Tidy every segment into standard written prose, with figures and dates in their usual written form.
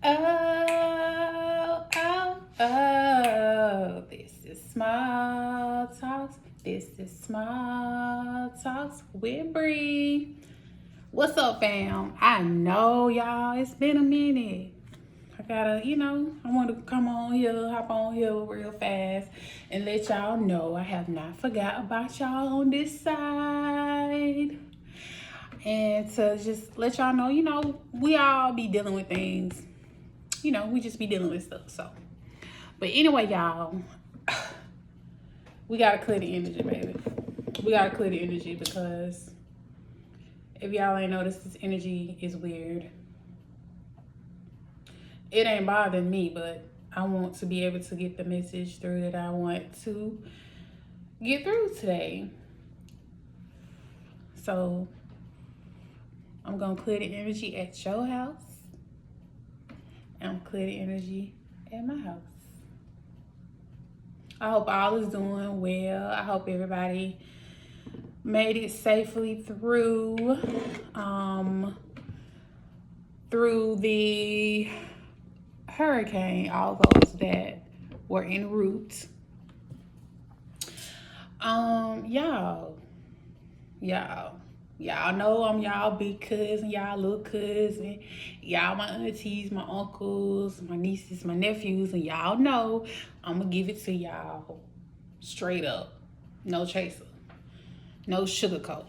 Oh, oh, oh. This is Small Talks. This is Small Talks with Bree. What's up, fam? I know, y'all, it's been a minute. I gotta, I want to come on here, hop on here real fast and let y'all know I have not forgot about y'all on this side. And to just let y'all know, we all be dealing with things. We just be dealing with stuff. So, but anyway, y'all, we gotta clear the energy, baby. We gotta clear the energy because if y'all ain't noticed, this energy is weird. It ain't bothering me, but I want to be able to get the message through that I want to get through today. So I'm gonna clear the energy at your house. And I'm clear the energy at my house. I hope all is doing well. I hope everybody made it safely through the hurricane, all those that were en route. Y'all know I'm y'all big cousin, y'all little cousin, y'all my aunties, my uncles, my nieces, my nephews, and y'all know I'm gonna give it to y'all straight up. No chaser. No sugarcoat.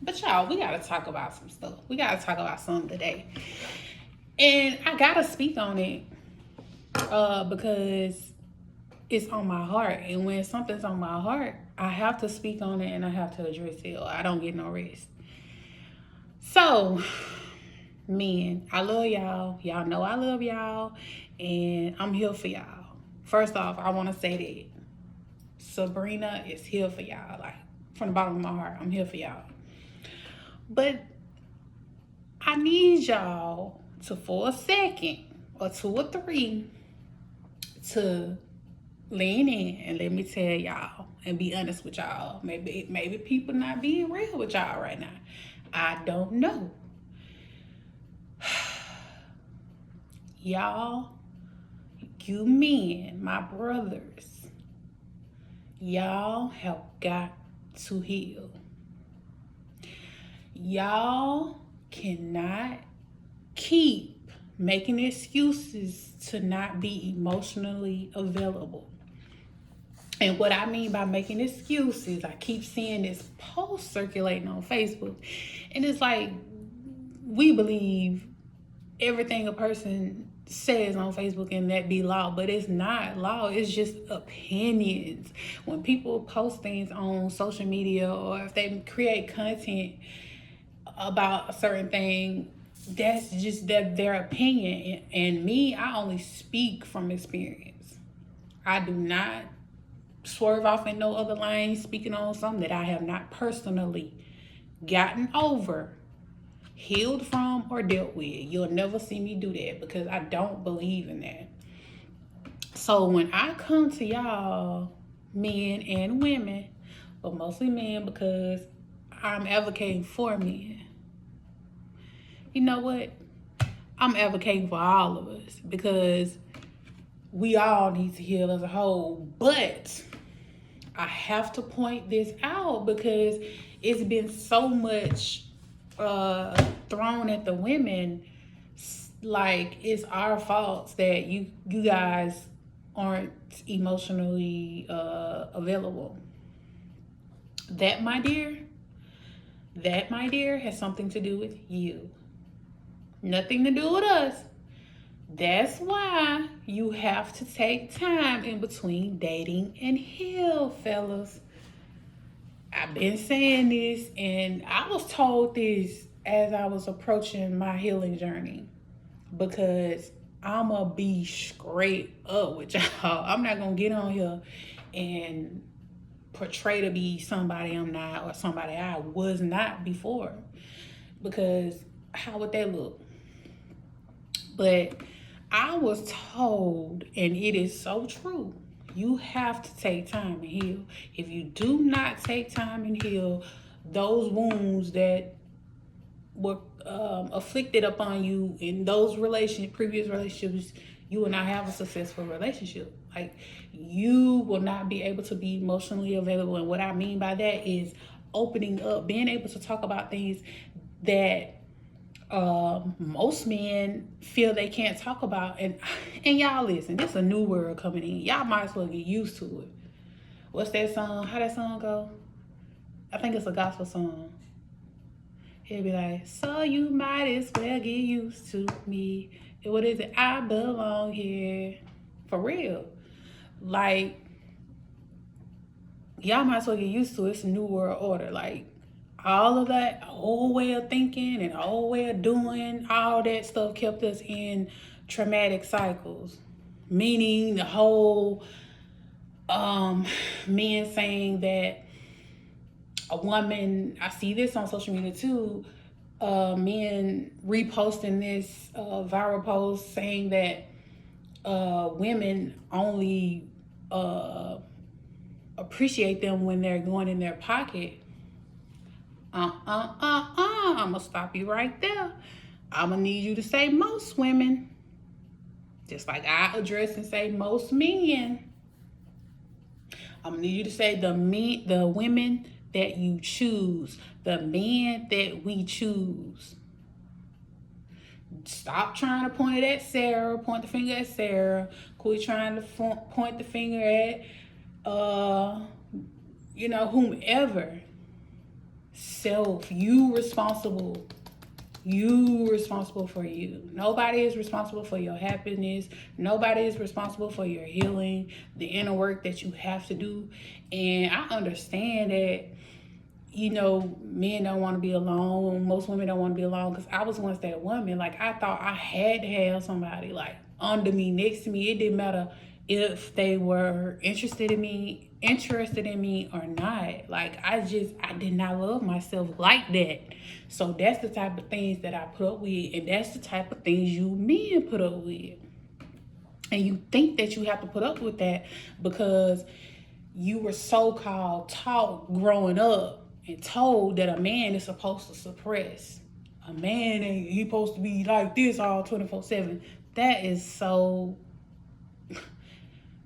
But y'all, we gotta talk about some stuff. We gotta talk about something today. And I gotta speak on it because it's on my heart. And when something's on my heart, I have to speak on it and I have to address it or I don't get no rest. So, men, I love y'all. Y'all know I love y'all. And I'm here for y'all. First off, I want to say that Sabrina is here for y'all. Like, from the bottom of my heart, I'm here for y'all. But I need y'all to, for a second or two or three, to lean in and let me tell y'all and be honest with y'all. Maybe people not being real with y'all right now. I don't know. Y'all, you men, my brothers, y'all have got to heal. Y'all cannot keep making excuses to not be emotionally available. And what I mean by making excuses, I keep seeing this post circulating on Facebook. And it's like, we believe everything a person says on Facebook and that be law, but it's not law. It's just opinions. When people post things on social media or if they create content about a certain thing, that's just their opinion. And me, I only speak from experience. I do not swerve off in no other lane speaking on something that I have not personally gotten over, healed from, or dealt with. You'll never see me do that because I don't believe in that. So when I come to y'all, men and women, but mostly men because I'm advocating for men, you know what? I'm advocating for all of us because we all need to heal as a whole. But I have to point this out because it's been so much thrown at the women, like it's our faults that you guys aren't emotionally available. That, my dear, has something to do with you. Nothing to do with us. That's why you have to take time in between dating and heal, fellas. I've been saying this, and I was told this as I was approaching my healing journey because I'ma be straight up with y'all. I'm not gonna get on here and portray to be somebody I'm not or somebody I was not before, because how would that look? But I was told, and it is so true, you have to take time and heal. If you do not take time and heal, those wounds that were afflicted upon you in those previous relationships, you will not have a successful relationship. Like, you will not be able to be emotionally available. And what I mean by that is opening up, being able to talk about things that most men feel they can't talk about. And y'all listen, this is a new world coming in. Y'all might as well get used to it. What's that song? How that song go? I think it's a gospel song. It'll be like, so you might as well get used to me. What is it? I belong here. For real. Like, y'all might as well get used to it. It's a new world order. Like, all of that old way of thinking and old way of doing, all that stuff kept us in traumatic cycles. Meaning the whole men saying that a woman, I see this on social media too, men reposting this viral post saying that women only appreciate them when they're going in their pocket. I'm gonna stop you right there. I'm gonna need you to say most women, just like I address and say most men. I'm gonna need you to say the women that you choose, the men that we choose. Stop trying to point the finger at Sarah. Quit trying to point the finger at, whomever. Self, you responsible for you. Nobody is responsible for your happiness. Nobody is responsible for your healing, the inner work that you have to do. And I understand that, men don't want to be alone. Most women don't want to be alone, because I was once that woman. Like, I thought I had to have somebody like under me, next to me. It didn't matter if they were interested in me or not. Like, I did not love myself like that. So that's the type of things that I put up with, and that's the type of things you men put up with. And you think that you have to put up with that because you were so-called taught growing up and told that a man is supposed to suppress. A man ain't he supposed to be like this all 24/7. That is so...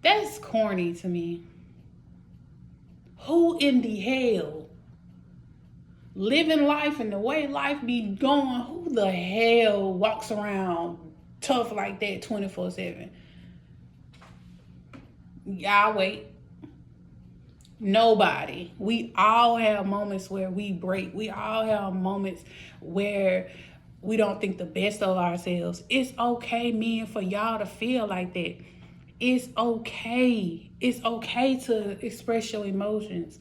that's corny to me. Who in the hell living life and the way life be going, who the hell walks around tough like that 24/7? Y'all wait. Nobody. We all have moments where we break. We all have moments where we don't think the best of ourselves. It's okay, men, for y'all to feel like that. It's okay. It's okay to express your emotions.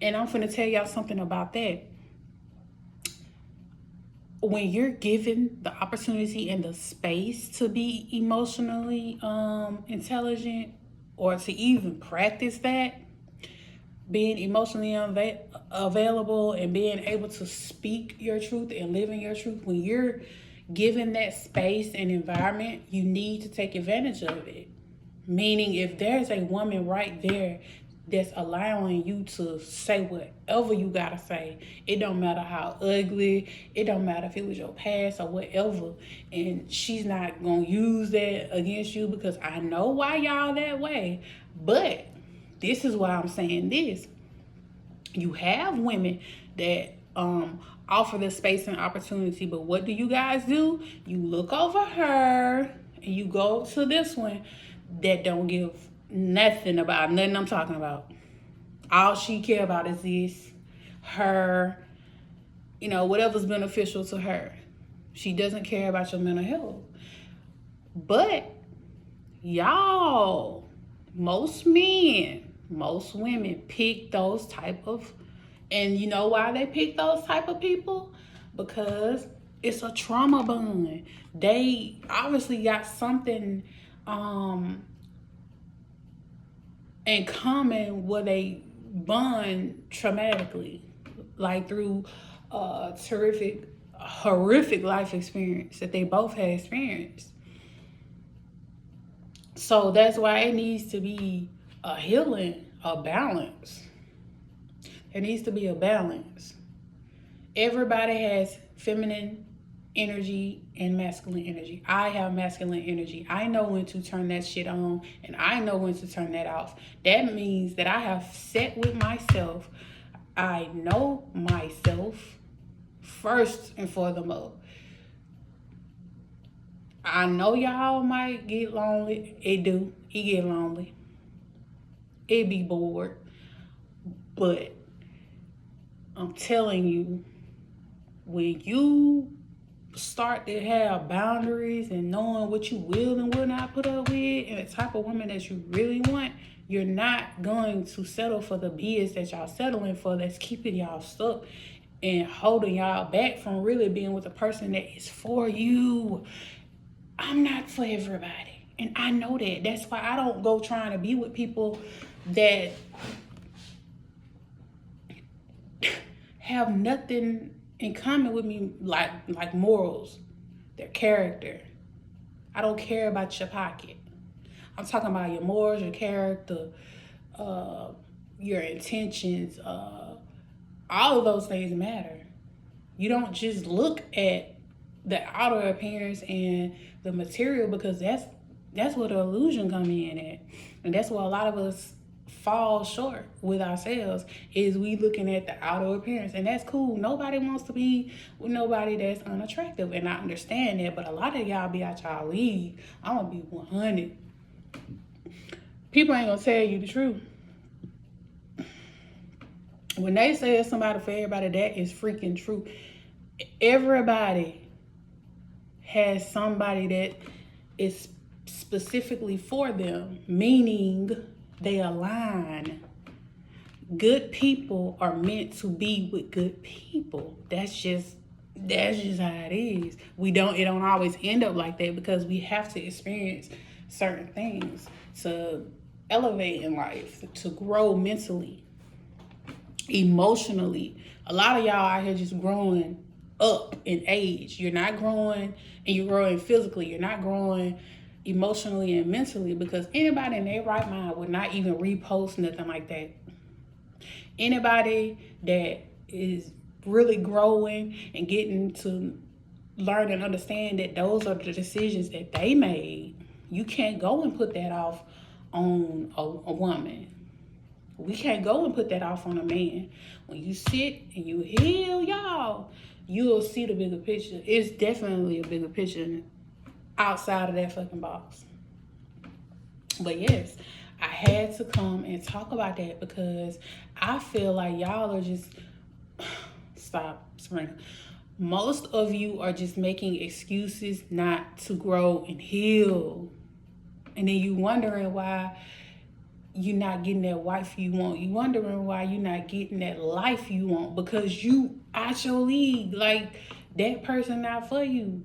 And I'm finna tell y'all something about that. When you're given the opportunity and the space to be emotionally intelligent, or to even practice that, being emotionally available and being able to speak your truth and live in your truth, when you're given that space and environment, you need to take advantage of it. Meaning, if there's a woman right there that's allowing you to say whatever you gotta say, it don't matter how ugly, it don't matter if it was your past or whatever, and she's not gonna use that against you, because I know why y'all that way. But this is why I'm saying this. You have women that offer the space and opportunity, but what do you guys do? You look over her and you go to this one that don't give nothing about nothing I'm talking about. All she care about is this, her, whatever's beneficial to her. She doesn't care about your mental health. But y'all, most men, most women pick those type of, and you know why they pick those type of people? Because it's a trauma bond. They obviously got something in common where they bond traumatically, like through horrific life experience that they both had experienced. So that's why it needs to be a healing, a balance. There needs to be a balance. Everybody has feminine energy and masculine energy. I have masculine energy. I know when to turn that shit on and I know when to turn that off. That means that I have set with myself. I know myself first and foremost. I know y'all might get lonely. It do. It get lonely. It be bored. But I'm telling you, when you start to have boundaries and knowing what you will and will not put up with and the type of woman that you really want, you're not going to settle for the BS that y'all settling for that's keeping y'all stuck and holding y'all back from really being with a person that is for you. I'm not for everybody. And I know that. That's why I don't go trying to be with people that have nothing in common with me, like morals, their character. I don't care about your pocket. I'm talking about your morals, your character, your intentions. All of those things matter. You don't just look at the outer appearance and the material, because that's where the illusion come in at, and that's where a lot of us fall short with ourselves, is we looking at the outer appearance. And that's cool. Nobody wants to be with nobody that's unattractive, and I understand that, but a lot of y'all be out y'all league. I'm gonna be 100. People ain't gonna tell you the truth. When they say it's somebody for everybody, that is freaking true. Everybody has somebody that is specifically for them, meaning they align. Good people are meant to be with good people. That's just how it is. It don't always end up like that, because we have to experience certain things to elevate in life, to grow mentally, emotionally. A lot of y'all out here just growing up in age. You're not growing, and you're growing physically. You're not growing emotionally and mentally, because anybody in their right mind would not even repost nothing like that. Anybody that is really growing and getting to learn and understand that those are the decisions that they made, you can't go and put that off on a woman. We can't go and put that off on a man. When you sit and you heal, y'all, you'll see the bigger picture. It's definitely a bigger picture outside of that fucking box. But yes, I had to come and talk about that, because I feel like y'all are just... Stop, Sabrina. Most of you are just making excuses not to grow and heal. And then you wondering why you're not getting that wife you want. You wondering why you're not getting that life you want, because you out your league. Like, that person not for you.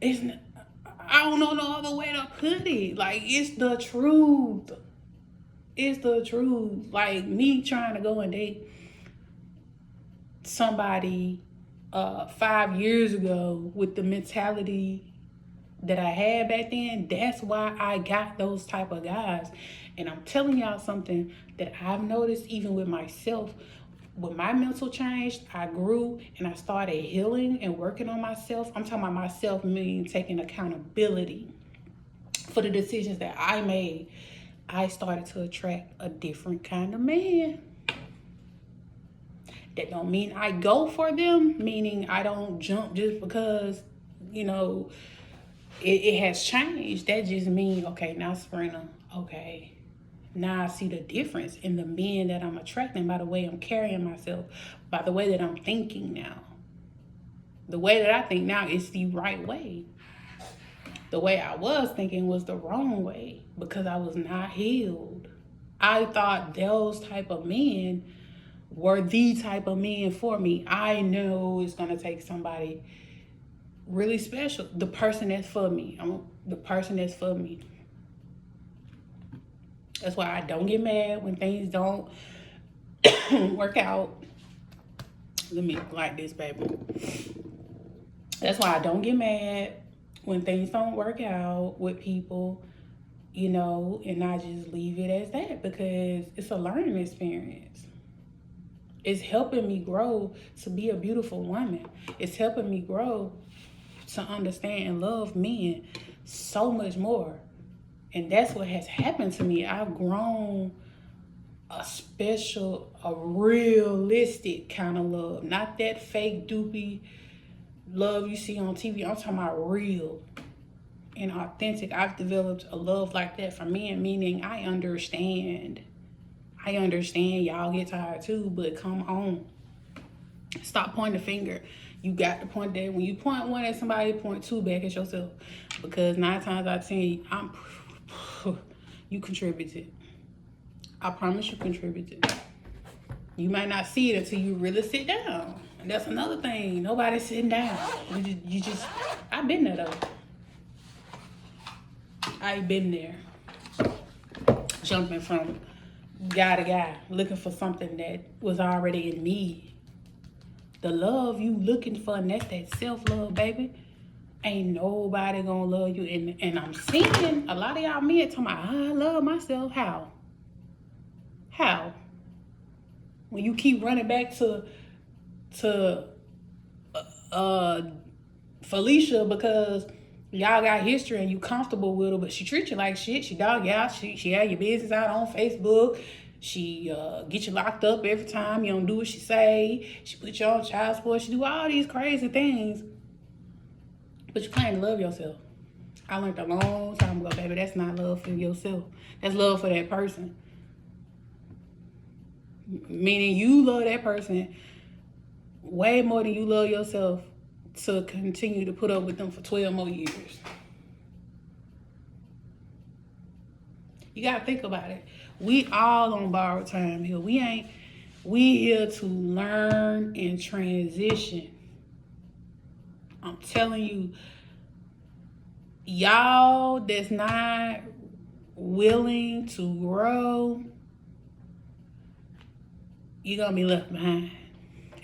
It's not, I don't know no other way to put it. Like, it's the truth. It's the truth. Like, me trying to go and date somebody 5 years ago with the mentality that I had back then, that's why I got those type of guys. And I'm telling y'all something that I've noticed even with myself. When my mental changed, I grew and I started healing and working on myself. I'm talking about myself, meaning taking accountability for the decisions that I made. I started to attract a different kind of man. That don't mean I go for them, meaning I don't jump just because, it has changed. That just means, okay, now Sabrina, okay, now I see the difference in the men that I'm attracting by the way I'm carrying myself, by the way that I'm thinking now. The way that I think now is the right way. The way I was thinking was the wrong way, because I was not healed. I thought those type of men were the type of men for me. I know it's going to take somebody really special. The person that's for me. The person that's for me. That's why I don't get mad when things don't work out. Let me like this, baby. That's why I don't get mad when things don't work out with people, and I just leave it as that, because it's a learning experience. It's helping me grow to be a beautiful woman. It's helping me grow to understand and love men so much more. And that's what has happened to me. I've grown a special, a realistic kind of love. Not that fake, doopy love you see on TV. I'm talking about real and authentic. I've developed a love like that for men, meaning I understand. Y'all get tired too, but come on. Stop pointing the finger. You got to point that. When you point one at somebody, point two back at yourself. Because 9 times out of 10, you contributed. I promise you contributed. You might not see it until you really sit down. And that's another thing. Nobody's sitting down. I've been there though. I've been there. Jumping from guy to guy, looking for something that was already in me. The love you looking for, and that's that self-love, baby. Ain't nobody gonna love you. And I'm seeing a lot of y'all men talking about, I love myself. How? When you keep running back to Felicia because y'all got history and you comfortable with her, but she treats you like shit. She dog you out. She had your business out on Facebook. She get you locked up every time you don't do what she say. She put you on child support. She do all these crazy things. But you claim to love yourself. I learned a long time ago, baby, that's not love for yourself. That's love for that person. Meaning you love that person way more than you love yourself to continue to put up with them for 12 more years. You gotta think about it. We all on borrowed time here. We here to learn and transition. I'm telling you, y'all that's not willing to grow, you're gonna be left behind.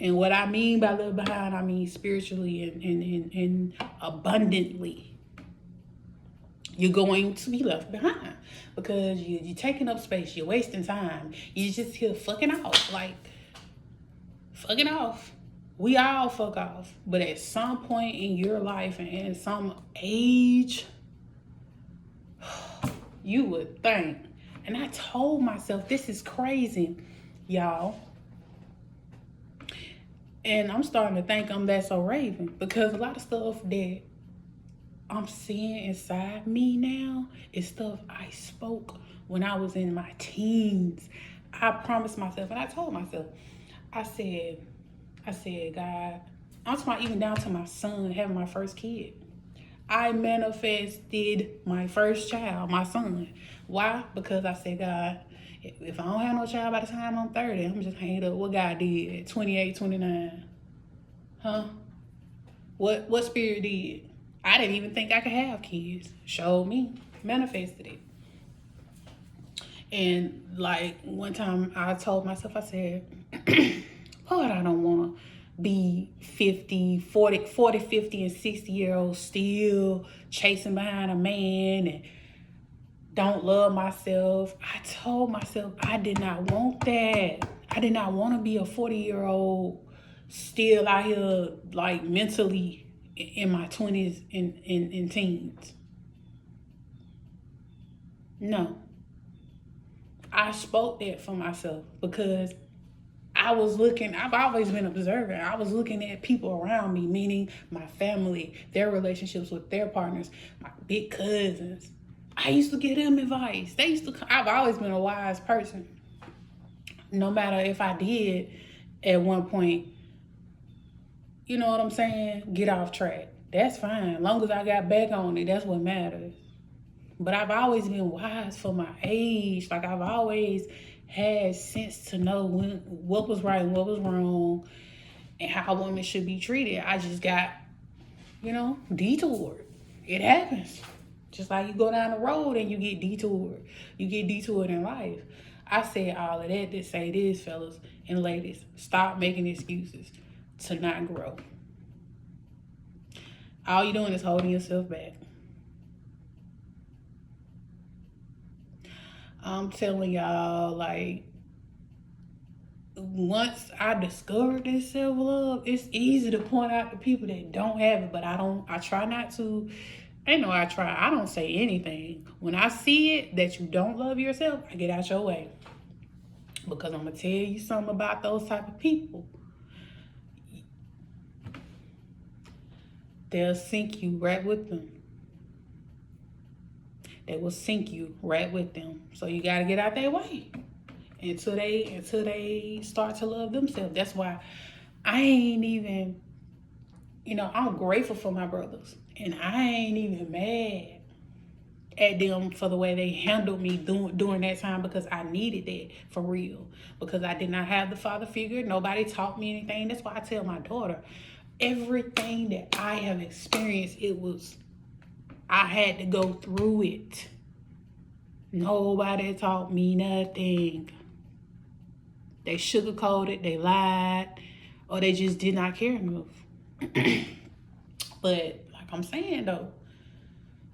And what I mean by left behind, I mean spiritually and abundantly. You're going to be left behind because you're taking up space. You're wasting time. You're just here fucking off. Like, fucking off. We all fuck off. But at some point in your life and in some age, you would think. And I told myself, this is crazy, y'all. And I'm starting to think I'm that so Raven because a lot of stuff that I'm seeing inside me now is stuff I spoke when I was in my teens. I promised myself, and I told myself, I said, God, I'm talking about even down to my son having my first kid. I manifested my first child, my son. Why? Because I said, God, if I don't have no child by the time I'm 30, I'm just hanging up what God did at 28, 29. Huh? What spirit did? I didn't even think I could have kids. Showed me. Manifested it. And like one time I told myself, I said, Lord, I don't want to be 40, 50, and 60-year-olds still chasing behind a man and don't love myself. I told myself I did not want that. I did not want to be a 40-year-old still out here like mentally in my 20s and teens. No. I spoke that for myself because I've always been observant. I was looking at people around me, meaning my family, their relationships with their partners, my big cousins. I used to give them advice. I've always been a wise person. No matter if I did at one point, you know what I'm saying, get off track. That's fine. As long as I got back on it, that's what matters. But I've always been wise for my age. Like I've always had sense to know what was right and what was wrong and how women should be treated. I just got, detoured. It happens. Just like you go down the road and you get detoured. You get detoured in life. I said all of that to say this, fellas and ladies. Stop making excuses to not grow. All you're doing is holding yourself back. I'm telling y'all, like, once I discovered this self-love, it's easy to point out the people that don't have it, but I try not to. I don't say anything. When I see it that you don't love yourself, I get out your way. Because I'm going to tell you something about those type of people. They'll sink you right with them. They will sink you right with them. So you got to get out their way until they start to love themselves. That's why I ain't even, I'm grateful for my brothers. And I ain't even mad at them for the way they handled me during that time, because I needed that for real. Because I did not have the father figure. Nobody taught me anything. That's why I tell my daughter, everything that I have experienced, I had to go through it. Nobody taught me nothing. They sugarcoated, they lied, or they just did not care enough. But like I'm saying though,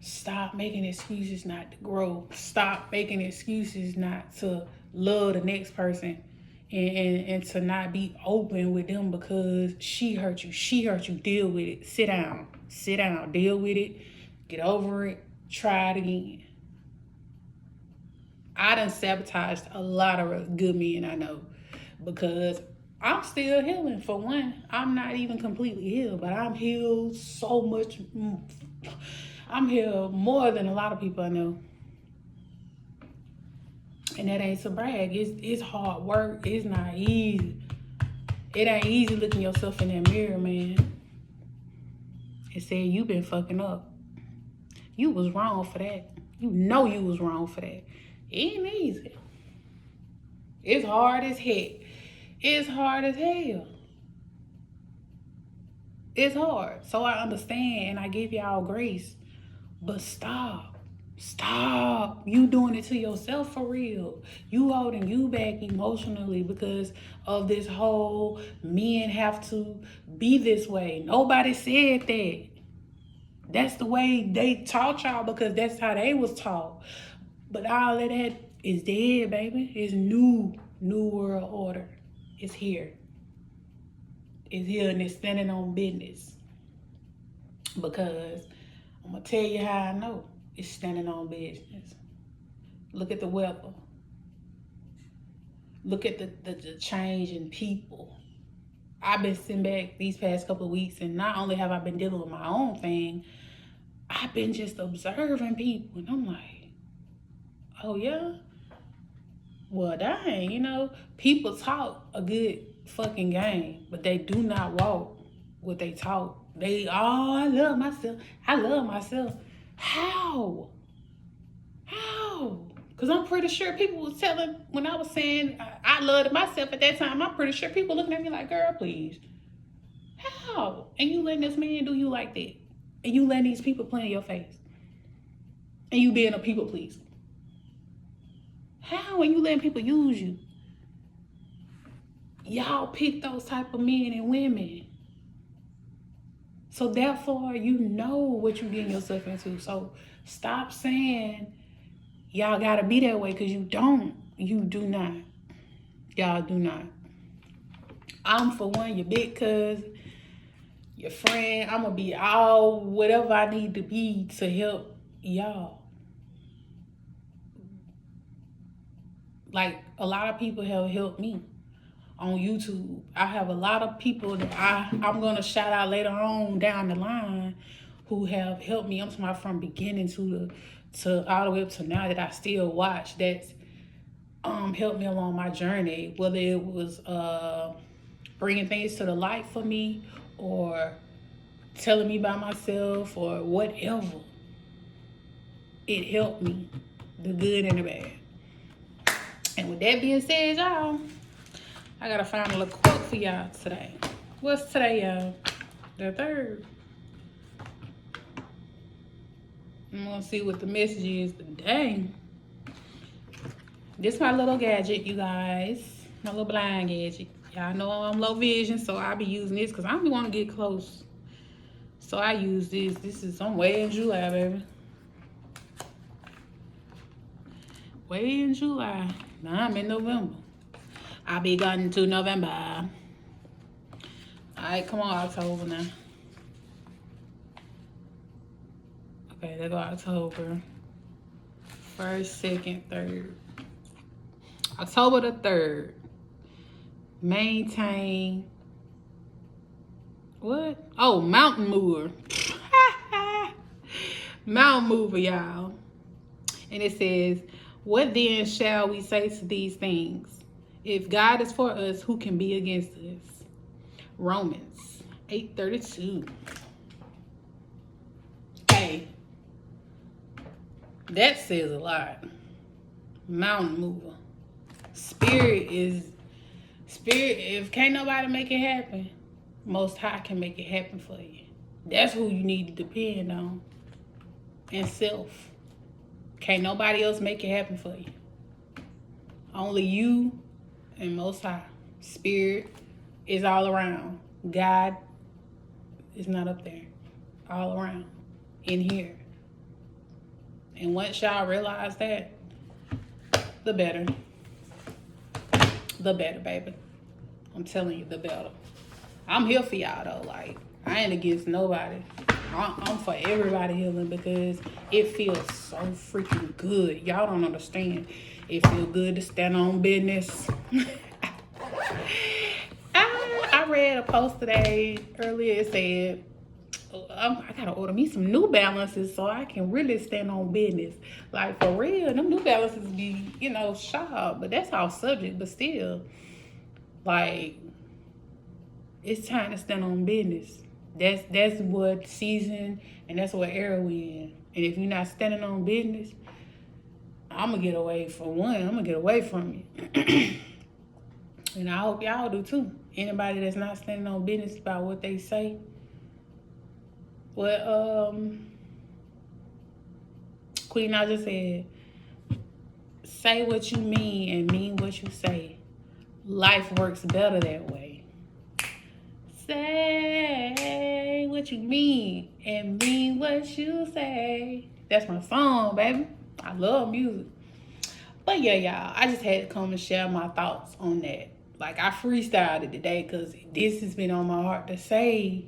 stop making excuses not to grow. Stop making excuses not to love the next person and to not be open with them because she hurt you. She hurt you. Deal with it. Sit down. Deal with it. Get over it. Try it again. I done sabotaged a lot of good men I know because I'm still healing. For one, I'm not even completely healed, but I'm healed so much. I'm healed more than a lot of people I know. And that ain't to brag. It's hard work. It's not easy. It ain't easy looking yourself in that mirror, man, and saying you been fucking up. You was wrong for that. You know you was wrong for that. It ain't easy. It's hard as heck. It's hard as hell. It's hard. So I understand and I give y'all grace. But stop. You doing it to yourself for real. You holding you back emotionally because of this whole men have to be this way. Nobody said that. That's the way they taught y'all because that's how they was taught. But all of that is dead, baby. It's new world order. It's here. It's here and it's standing on business. Because I'm going to tell you how I know it's standing on business. Look at the weather. Look at the change in people. I've been sitting back these past couple of weeks, and not only have I been dealing with my own thing, I've been just observing people. And I'm like, oh yeah? Well, dang, people talk a good fucking game, but they do not walk what they talk. I love myself. How? Because I'm pretty sure people was telling, when I was saying I loved myself at that time, I'm pretty sure people looking at me like, girl, please. How? And you letting this man do you like that? And you letting these people play in your face? And you being a people pleaser? How? And you letting people use you? Y'all pick those type of men and women. So therefore, you know what you're getting yourself into. So stop saying y'all gotta be that way, because you don't. You do not. Y'all do not. I'm, for one, your big cousin, your friend. I'm gonna be all whatever I need to be to help y'all. Like, a lot of people have helped me on YouTube. I have a lot of people that I'm gonna shout out later on down the line who have helped me. I'm talking about from beginning to all the way up to now that I still watch. That's helped me along my journey, whether it was bringing things to the light for me or telling me about myself or whatever. It helped me, the good and the bad. And with that being said, y'all, I gotta find a little quote for y'all today. What's today, y'all? The 3rd. I'm gonna see what the message is today. This my little gadget, you guys. My little blind gadget. Y'all know I'm low vision, so I'll be using this because I don't want to get close. So I use this. This is on way in July, baby. Way in July. Now I'm in November. I'll be gone to November. All right, come on, October now. Okay, there go October. 1st, 2nd, 3rd. October the 3rd. Maintain. What? Oh, Mountain Mover. Mountain Mover, y'all. And it says, what then shall we say to these things? If God is for us, who can be against us? Romans 8:32. Hey, that says a lot. Mountain Mover. Spirit. If can't nobody make it happen, Most High can make it happen for you. That's who you need to depend on. And self. Can't nobody else make it happen for you. Only you and Most High. Spirit is all around. God is not up there. All around. In here. And once y'all realize that, the better. The better, baby. I'm telling you, the better. I'm here for y'all, though. Like, I ain't against nobody. I'm for everybody healing because it feels so freaking good. Y'all don't understand. It feels good to stand on business. I read a post today earlier. It said, I gotta order me some New Balances so I can really stand on business. Like, for real, them New Balances be, sharp. But that's off subject. But still, like, it's time to stand on business. That's what season and that's what era we in. And if you're not standing on business, I'm gonna get away from one. I'm gonna get away from you. And I hope y'all do too. Anybody that's not standing on business about what they say. What Queen Naja said, say what you mean and mean what you say. Life works better that way. Say what you mean and mean what you say. That's my song, baby. I love music. But yeah, y'all, I just had to come and share my thoughts on that. Like, I freestyled it today because this has been on my heart to say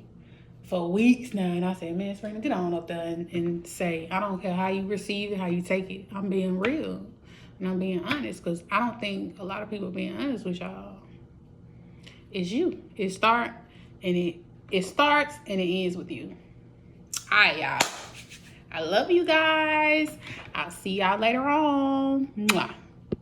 for weeks now. And I said, man, Serena, get on up there and say, I don't care how you receive it, how you take it. I'm being real. And I'm being honest because I don't think a lot of people are being honest with y'all. It's you. It starts and it ends with you. All right, y'all. I love you guys. I'll see y'all later on. Mwah.